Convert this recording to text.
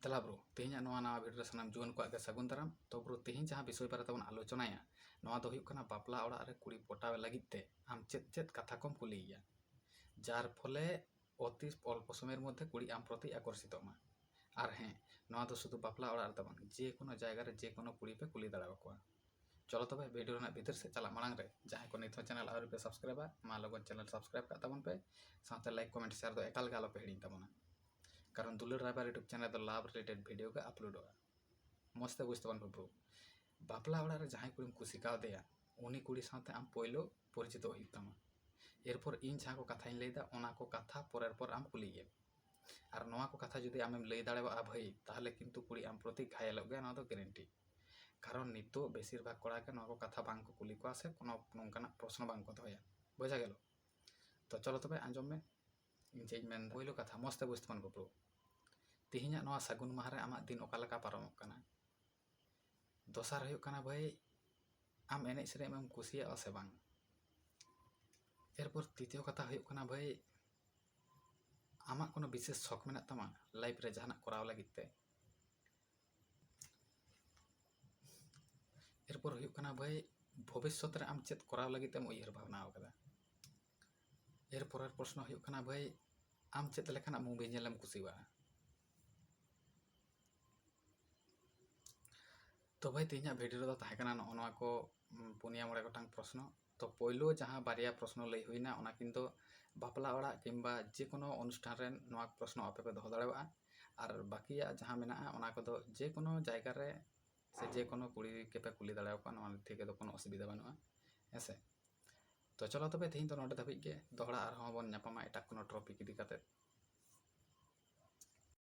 तेला ब्रो तेहना नवा भिडियो सानाम जुआन को सगुन दाराम। तो ब्रो तेहन जहाँ विषय बारे तबन आलोचनाया नवा दो हुयुग कना बापला ओड़ा रे कुड़ी पटावे लगित ते आम चेद चेद कथा कम कुलिया जार फले अति अल्प समय मध्य कुड़ी आम प्रति आकर्षित मा। और हें नवा दो शुधु बापला ओड़ा रे तबन जे कोनो जायगा रे जे कोनो कुड़ी पे कुली दाड़ा को। चलो तबे वीडियो ना भीतर से चला मांग रे जहाँ को नित चैनल आवर पे सब्सक्राइब मा लगन चैनल सब्सक्राइब का तबन पे साथे लाइक कमेंट शेयर दो एकाल गालो पे हिड़ी तबना कारण दुलर ड्राइवर यूट्यूब चैनल दो लाभ रिलेटेड वीडियो का अपलोड होगा मस्ते बुझते बन ब्रो। बापला ओड़ा रे जहाँ कुड़ी कुसी कावदेया उनी कुड़ी साथे आम पहिलो परिचित हुयुग तमा एरपर इन जहाँ को कथा लैदा ओना को कथा परेर पर आम कुलिए और नवा को कथा जुदी आमेम लई दाड़ेबा भाई ताहले किंतु कुड़ी आम प्रति घायलोग गया ना दो गारंटी कारण नितो बेसिर भाग कोड़ा के नवा को कथा बांग को कुली को से कोनो नोंकाना प्रश्न बांग को दोया बुझा गेलो। तो चलो तबे आंजम में इन चेज मेन पहिलो कथा मस्ते बुझते बन ब्रो तेहना नवा सगुन माह रे आमा दिन ओका लका पारमोग कना दोसार हुयुग कना भाई आम एनेज सेरेम एम कुसिया से बांग। एरपर तृतीय कथा हुयुग कना भाई आमा कोनो विशेष शौक मेना तमा लाइफ रे जहाना कराव लगित ते। एरपर हुयुग कना भाई भविष्यत रे आम चेद कराव लगित एम उयहर भावना कदा। एरपर प्रश्न हुयुग कना भाई आम चेद लेखाना मूवी नेलम कुसिवा। तो भाई तेहना भिडियो दो ताहे कना नवा को पुनिया मोड़े गोटांग प्रश्न। तो पहिलो जहाँ बारिया प्रश्न लई हुईना ओना किंतु बापला ओड़ा किंबा जे कोनो अनुष्ठान रे नवा प्रश्न आपे पे दोहो दाड़ेबा और बाकिया जहाँ मेना ओना को जे कोनो जायगा रे से जे कोनो कुड़ी के पे कुली दाड़ेव को नवा थेके दो कोनो असुविधा बानुआ हेसे। तो चलो तबे तेहन तो नोडे धाबिज गे दोहड़ा आरहों बन ᱧᱟᱯᱟᱢᱟ एटा कोनो टॉपिक इदी काते।